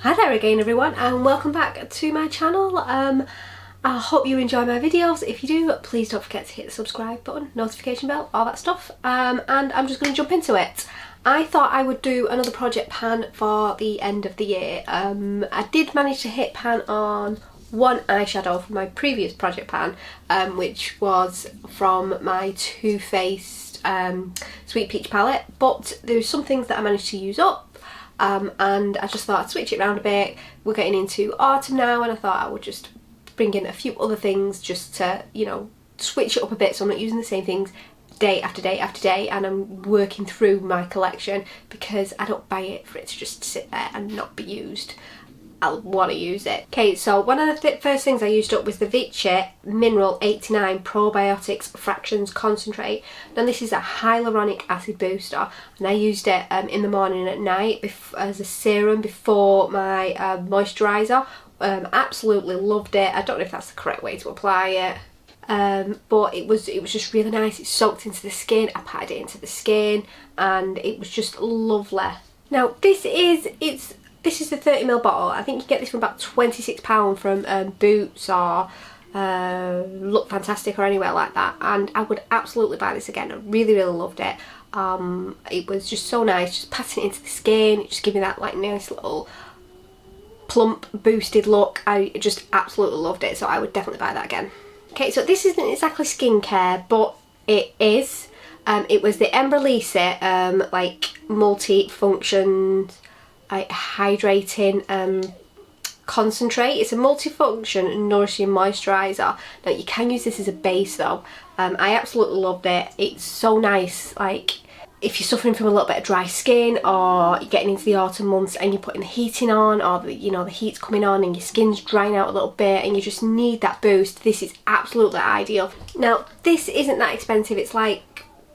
Hi there again everyone, and welcome back to my channel. I hope you enjoy my videos. If you do, please don't forget to hit the subscribe button, notification bell, all that stuff. And I'm just going to jump into it. I thought I would do another project pan for the end of the year. I did manage to hit pan on one eyeshadow from my previous project pan, which was from my Too Faced Sweet Peach palette, but there's some things that I managed to use up. And I just thought I'd switch it around a bit. We're getting into autumn now, and I thought I would just bring in a few other things just to, you know, switch it up a bit so I'm not using the same things day after day after day, and I'm working through my collection because I don't buy it for it to just sit there and not be used. I'll want to use it. Okay, so one of the first things I used up was the Vichy Mineral 89 Probiotics Fractions Concentrate. Now this is a hyaluronic acid booster, and I used it in the morning and at night as a serum before my moisturiser. Absolutely loved it. I don't know if that's the correct way to apply it. But it was just really nice. It soaked into the skin, I patted it into the skin, and it was just lovely. Now this is the 30ml bottle. I think you get this for about £26 from Boots or Look Fantastic or anywhere like that, and I would absolutely buy this again. I really loved it. It was just so nice, just patting it into the skin. It just gave me that like nice little plump boosted look. I just absolutely loved it, so I would definitely buy that again. Okay, so this isn't exactly skincare, but it is. It was the Release It like multi-function hydrating concentrate. It's a multifunction nourishing moisturiser. Now you can use this as a base though. I absolutely loved it. It's so nice, like if you're suffering from a little bit of dry skin, or you're getting into the autumn months and you're putting the heating on, or the heat's coming on and your skin's drying out a little bit and you just need that boost, this is absolutely ideal. Now this isn't that expensive. It's like,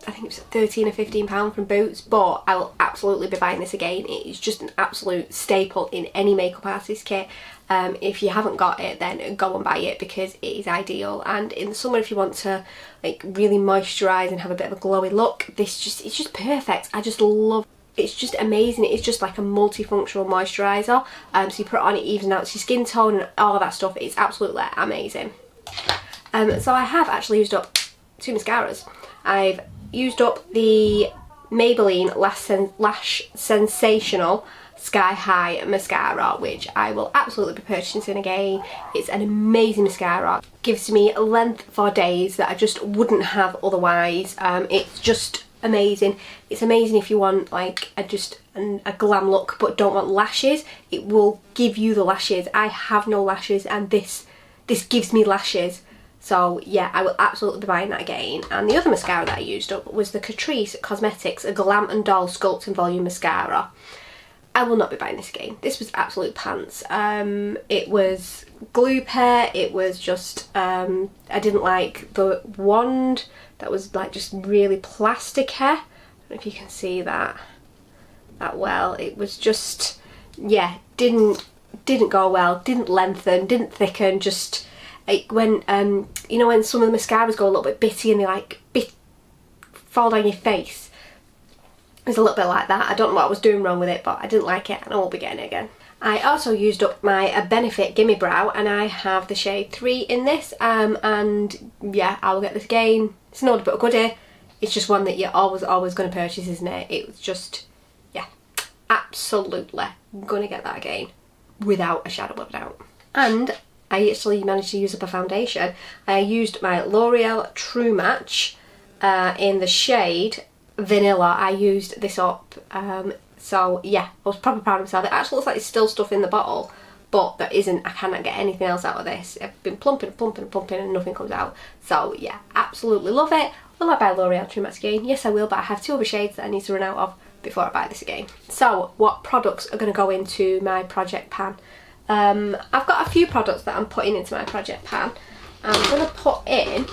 I think it's £13 or £15 from Boots, but I will absolutely be buying this again. It is just an absolute staple in any makeup artist kit. If you haven't got it, then go and buy it because it is ideal. And in the summer, if you want to like really moisturise and have a bit of a glowy look, it's just perfect. I just love it. It's just amazing. It's just like a multifunctional moisturiser. So you put it on, it evens out your skin tone and all of that stuff. It's absolutely amazing. So I have actually used up 2 mascaras. I've used up the Maybelline Lash Sensational Sky High mascara, which I will absolutely be purchasing again. It's an amazing mascara. Gives me a length for days that I just wouldn't have otherwise. It's just amazing. It's amazing if you want like a glam look but don't want lashes. It will give you the lashes. I have no lashes, and this gives me lashes. So yeah, I will absolutely be buying that again. And the other mascara that I used up was the Catrice Cosmetics Glam and Doll Sculpt and Volume Mascara. I will not be buying this again. This was absolute pants. It was glue pair. It was just, I didn't like the wand that was like just really plastic hair. I don't know if you can see that well. It was just, yeah, didn't go well, didn't lengthen, didn't thicken, just like when you know when some of the mascaras go a little bit bitty and they like fall down your face. It was a little bit like that. I don't know what I was doing wrong with it, but I didn't like it and I won't be getting it again. I also used up my Benefit Gimme Brow, and I have the shade 3 in this, and yeah, I will get this again. It's an order but a goodie. It's just one that you're always going to purchase, isn't it? It was just, yeah, absolutely going to get that again without a shadow of a doubt. And I actually managed to use up a foundation. I used my L'Oreal True Match in the shade Vanilla. I used this up. So yeah, I was proper proud of myself. It actually looks like there's still stuff in the bottle, but there isn't. I cannot get anything else out of this. I've been plumping and nothing comes out. So yeah, absolutely love it. Will I buy L'Oreal True Match again? Yes I will, but I have 2 other shades that I need to run out of before I buy this again. So what products are going to go into my project pan? I've got a few products that I'm putting into my project pan. I'm going to put in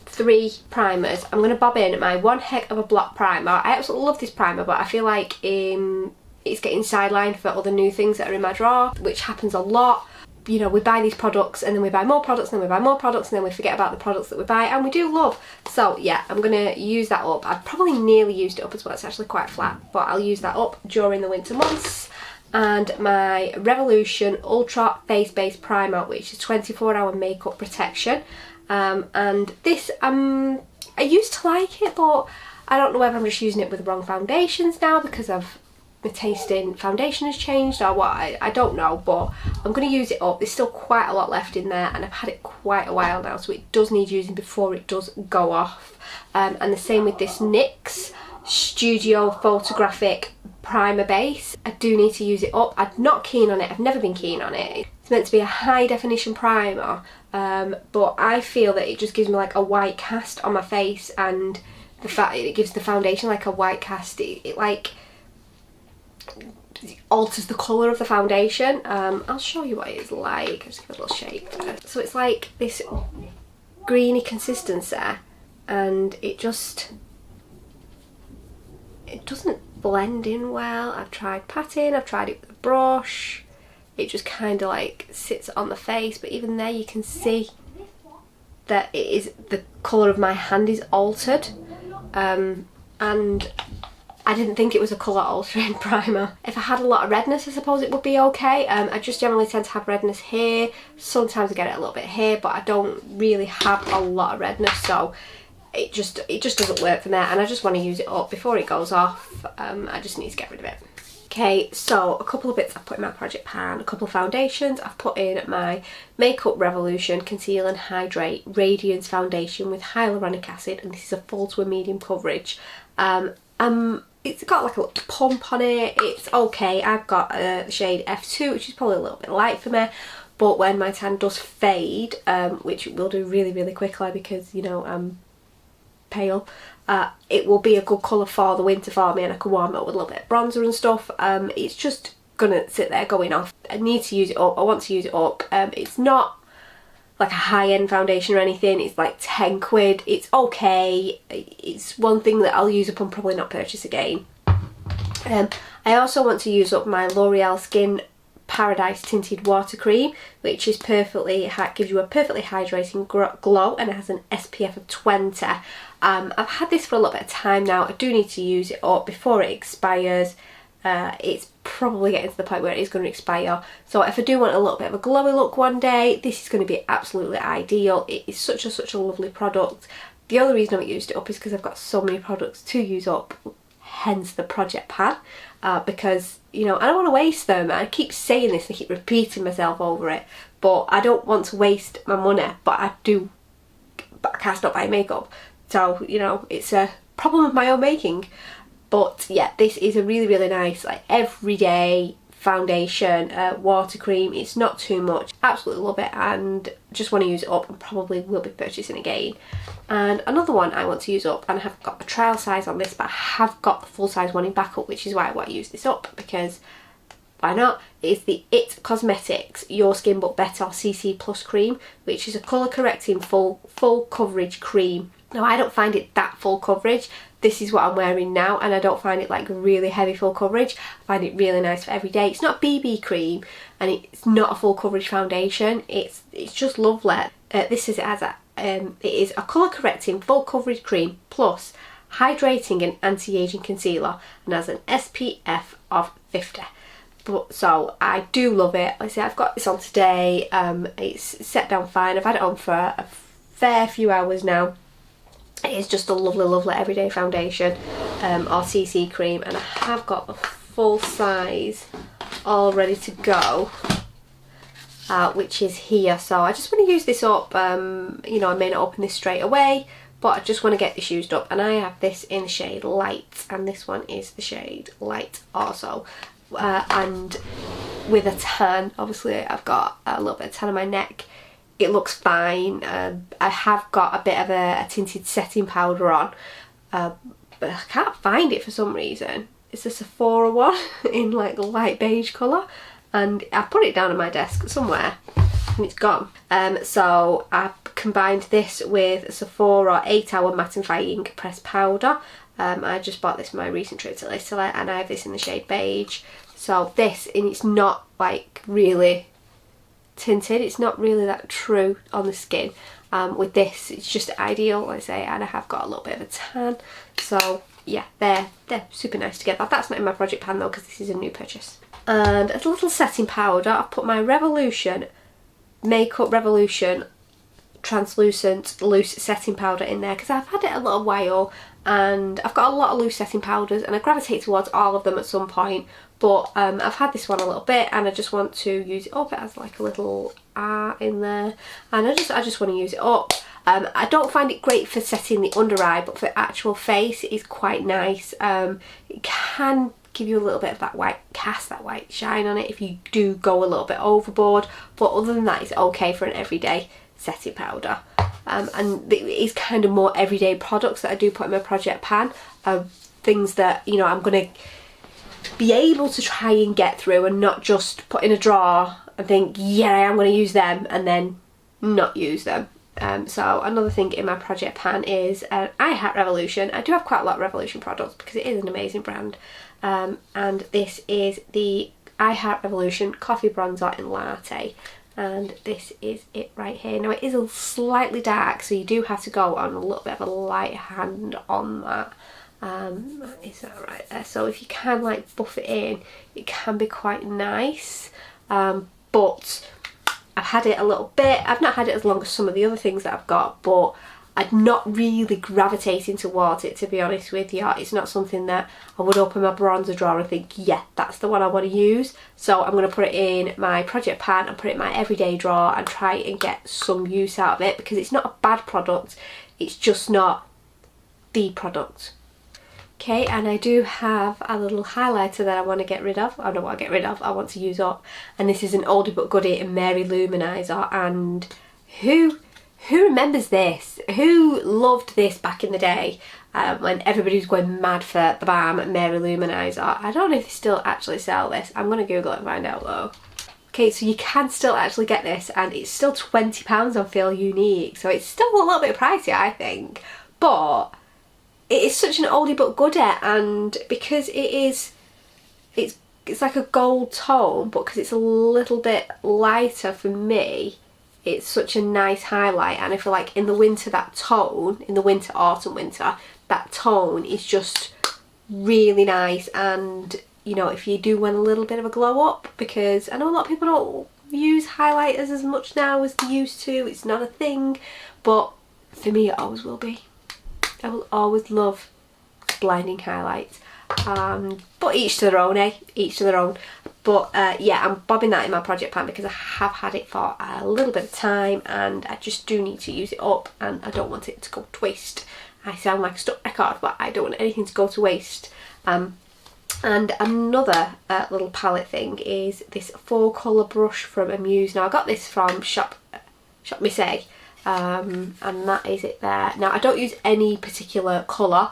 3 primers. I'm going to bob in my One Heck of a Block primer. I absolutely love this primer, but I feel like it's getting sidelined for other new things that are in my drawer, which happens a lot. You know, we buy these products and then we buy more products and then we buy more products and then we forget about the products that we buy and we do love. So yeah, I'm going to use that up. I've probably nearly used it up as well. It's actually quite flat, but I'll use that up during the winter months. and my Revolution Ultra Face Base Primer, which is 24-hour makeup protection. And this, I used to like it, but I don't know whether I'm just using it with the wrong foundations now because my taste in foundation has changed or what, I don't know, but I'm going to use it up. There's still quite a lot left in there and I've had it quite a while now, so it does need using before it does go off. And the same with this NYX Studio Photographic Primer Base. I do need to use it up. I'm not keen on it, I've never been keen on it. It's meant to be a high definition primer, but I feel that it just gives me like a white cast on my face, and the fact that it gives the foundation like a white cast, it like alters the colour of the foundation. I'll show you what it is like. I'll just give it a little shake there. So it's like this greeny consistency, and it doesn't blend in well. I've tried patting, I've tried it with a brush, it just kind of like sits on the face, but even there you can see that it is, the colour of my hand is altered, and I didn't think it was a colour altering primer. If I had a lot of redness, I suppose it would be okay. I just generally tend to have redness here, sometimes I get it a little bit here, but I don't really have a lot of redness, so it just doesn't work for me, and I just want to use it up before it goes off. I just need to get rid of it. Okay, so a couple of bits I've put in my project pan, a couple of foundations. I've put in my Makeup Revolution Conceal and Hydrate Radiance Foundation with hyaluronic acid, and this is a full to a medium coverage. It's got like a little pump on it, it's okay. I've got the shade F2, which is probably a little bit light for me, but when my tan does fade, which it will do really, really quickly because, you know, I'm pale, it will be a good colour for the winter for me, and I can warm it up with a little bit of bronzer and stuff. It's just gonna sit there going off. I need to use it up, I want to use it up. It's not like a high-end foundation or anything, it's like 10 quid, it's okay. It's one thing that I'll use up and probably not purchase again. I also want to use up my L'Oreal Skin Paradise Tinted Water Cream, which is gives you a perfectly hydrating glow, and it has an SPF of 20. I've had this for a little bit of time now. I do need to use it up before it expires. It's probably getting to the point where it is going to expire, so if I do want a little bit of a glowy look one day, this is going to be absolutely ideal. It is such a lovely product. The other reason I've used it up is because I've got so many products to use up, hence the project pan, because, you know, I don't want to waste them. I keep saying this and I keep repeating myself over it, but I don't want to waste my money, but I can't stop buying makeup, so, you know, it's a problem of my own making. But yeah, this is a really, really nice, like, everyday foundation, water cream. It's not too much. Absolutely love it, and just want to use it up and probably will be purchasing again. And another one I want to use up, and I have got a trial size on this, but I have got the full size one in backup, which is why I want to use this up, because why not? It's the It Cosmetics Your Skin But Better CC Plus Cream, which is a colour correcting full coverage cream. Now, I don't find it that full coverage. This is what I'm wearing now, and I don't find it like really heavy full coverage. I find it really nice for every day. It's not BB cream, and it's not a full coverage foundation. It's just lovely. This is it is a colour correcting full coverage cream plus hydrating and anti-aging concealer, and has an SPF of 50. So I do love it. Like I say, I've got this on today. It's set down fine. I've had it on for a fair few hours now. It is just a lovely everyday foundation, or CC cream, and I have got the full size all ready to go, which is here. So I just want to use this up. You know, I may not open this straight away, but I just want to get this used up, and I have this in the shade Light, and this one is the shade Light also. And with a tan, obviously I've got a little bit of tan on my neck. It looks fine. I have got a bit of a tinted setting powder on, but I can't find it for some reason. It's a Sephora one in like a light beige colour, and I put it down on my desk somewhere and it's gone. So I combined this with Sephora 8-hour mattifying pressed powder. I just bought this for my recent trip to Italy, and I have this in the shade beige. So this, and it's not like really tinted, it's not really that true on the skin. With this, it's just ideal, like I say, and I have got a little bit of a tan. So yeah, they're super nice together. That's not in my project pan though, because this is a new purchase. And a little setting powder. I've put my Revolution, Makeup Revolution translucent loose setting powder in there because I've had it a little while and I've got a lot of loose setting powders and I gravitate towards all of them at some point, but I've had this one a little bit and I just want to use it up. It has like a little art in there and I just want to use it up. I don't find it great for setting the under eye, but for actual face it is quite nice. It can give you a little bit of that white cast, that white shine on it if you do go a little bit overboard, but other than that it's okay for an everyday setting powder. And it is kind of more everyday products that I do put in my project pan, things that, you know, I'm going to be able to try and get through and not just put in a drawer and think, yeah, I am going to use them and then not use them. So another thing in my project pan is I Heart Revolution. I do have quite a lot of Revolution products because it is an amazing brand, and this is the I Heart Revolution Coffee Bronzer in Latte. And this is it right here. Now it is a slightly dark, so you do have to go on a little bit of a light hand on that. Is that right there? So if you can like buff it in, it can be quite nice. But I've had it a little bit. I've not had it as long as some of the other things that I've got, but I'm not really gravitating towards it, to be honest with you. It's not something that I would open my bronzer drawer and think, yeah, that's the one I want to use. So I'm going to put it in my project pan and put it in my everyday drawer and try and get some use out of it because it's not a bad product. It's just not the product. Okay, and I do have a little highlighter that I want to get rid of. I don't want to get rid of, I want to use up. And this is an oldie but goodie in Mary Luminizer. And who remembers this? Who loved this back in the day when everybody was going mad for the Balm Mary Luminizer? I don't know if they still actually sell this. I'm going to Google it and find out though. Okay, so you can still actually get this and it's still £20 on Feel Unique. So it's still a little bit pricey, I think. But it is such an oldie but goodie, and because it's like a gold tone, but because it's a little bit lighter for me, it's such a nice highlight. And I feel like in the winter, that tone, in the winter, autumn, winter, that tone is just really nice. And you know, if you do want a little bit of a glow up, because I know a lot of people don't use highlighters as much now as they used to, it's not a thing, but for me it always will be. I will always love blinding highlights, but each to their own, eh? Each to their own. But yeah, I'm bobbing that in my project pan because I have had it for a little bit of time and I just do need to use it up and I don't want it to go to waste. I sound like a stuck record, but I don't want anything to go to waste. And another little palette thing is this 4-colour brush from Amuse. Now I got this from Shop Missy. And that is it there. Now I don't use any particular colour.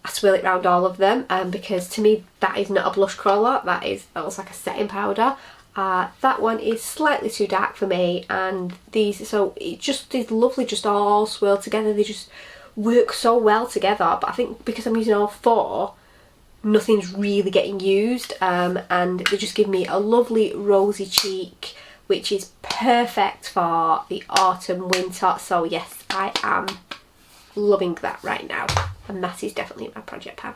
I swirl it around all of them because to me that is not a blush colour, that looks like a setting powder. That one is slightly too dark for me, and these, so it just is lovely just all swirled together. They just work so well together, but I think because I'm using all 4, nothing's really getting used, and they just give me a lovely rosy cheek, which is perfect for the autumn winter. So yes, I am loving that right now, and that is definitely in my project pan.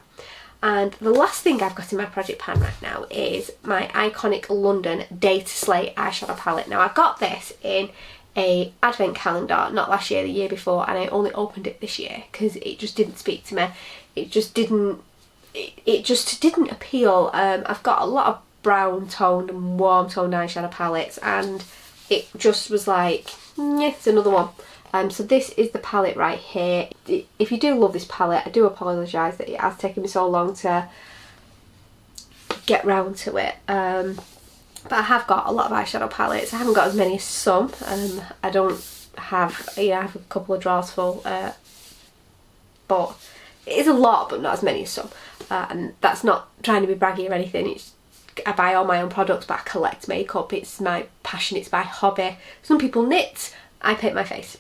And the last thing I've got in my project pan right now is my iconic London Day to Slay eyeshadow palette. Now I got this in a advent calendar, not last year, the year before, and I only opened it this year because it just didn't speak to me. It just didn't appeal. I've got a lot of brown toned and warm toned eyeshadow palettes, and it just was like, yeah, it's another one. So this is the palette right here. If you do love this palette, I do apologise that it has taken me so long to get round to it. But I have got a lot of eyeshadow palettes. I haven't got as many as some. I don't have, I have a couple of drawers full, but it is a lot, but not as many as some. And that's not trying to be braggy or anything. It's, I buy all my own products, but I collect makeup. It's my passion, it's my hobby. Some people knit, I paint my face.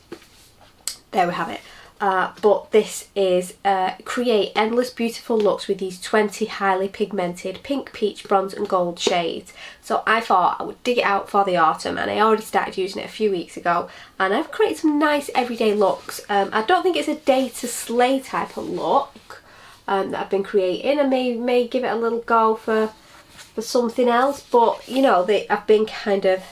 There we have it. But this is create endless beautiful looks with these 20 highly pigmented pink, peach, bronze and gold shades. So I thought I would dig it out for the autumn, and I already started using it a few weeks ago, and I've created some nice everyday looks. I don't think it's a day to slay type of look that I've been creating. I may give it a little go for for something else, but you know, I've been kind of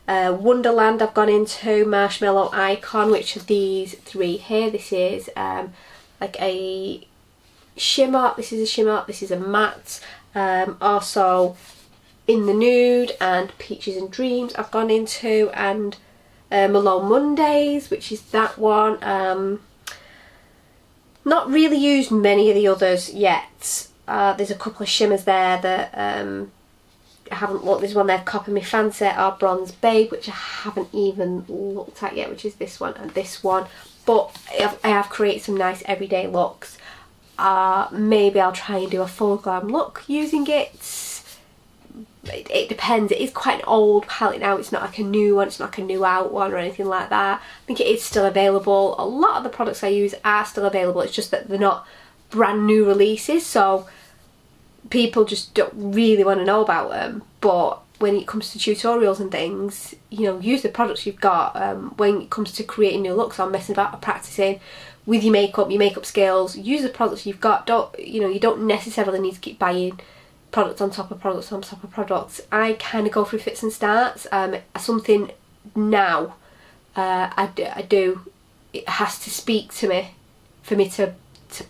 Wonderland I've gone into, Marshmallow Icon, which are these three here. This is like a shimmer, this is a shimmer, this is a matte, also In the Nude and Peaches and Dreams I've gone into, and Malone Mondays, which is that one. Not really used many of the others yet. There's a couple of shimmers there that I haven't looked. There's one there, Copper Me Fancy, or Bronze Babe, which I haven't even looked at yet, which is this one and this one. But I have created some nice everyday looks. Maybe I'll try and do a full glam look using it. It depends. It is quite an old palette now. It's not like a new one, it's not like a new out one or anything like that. I think it is still available. A lot of the products I use are still available, it's just that they're not brand new releases, so people just don't really want to know about them. But when it comes to tutorials and things, you know, use the products you've got. When it comes to creating new looks or messing about or practicing with your makeup skills, use the products you've got. You don't necessarily need to keep buying products on top of products on top of products. I kind of go through fits and starts. Something now, I do, it has to speak to me for me to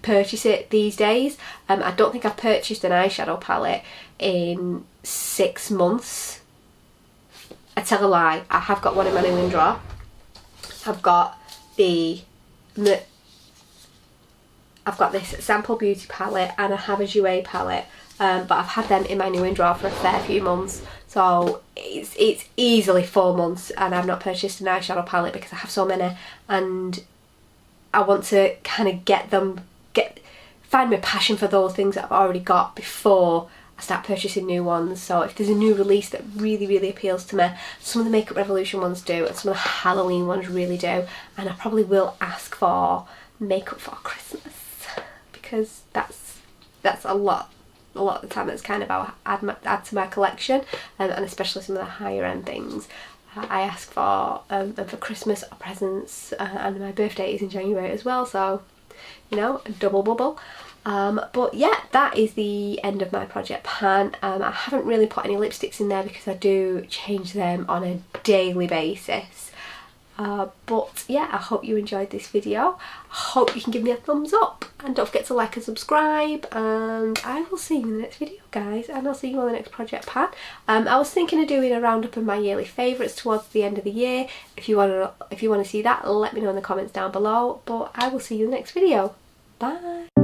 purchase it these days. I don't think I've purchased an eyeshadow palette in 6 months. I tell a lie, I have got one in my new in drawer. I've got this Sample Beauty palette and I have a Jouer palette. But I've had them in my new in drawer for a fair few months, so it's easily 4 months and I've not purchased an eyeshadow palette because I have so many, and I want to kind of find my passion for those things that I've already got before I start purchasing new ones. So if there's a new release that really appeals to me, some of the Makeup Revolution ones do and some of the Halloween ones really do, and I probably will ask for makeup for Christmas, because that's a lot of the time that's kind of how I add to my collection, and especially some of the higher end things I ask for them for Christmas or presents, and my birthday is in January as well, so you know, a double bubble. But yeah, that is the end of my project pan. I haven't really put any lipsticks in there because I do change them on a daily basis. But yeah, I hope you enjoyed this video. I hope you can give me a thumbs up, and don't forget to like and subscribe, and I will see you in the next video, guys, and I'll see you on the next project pan. I was thinking of doing a roundup of my yearly favourites towards the end of the year. If you want to see that, let me know in the comments down below, but I will see you in the next video. Bye.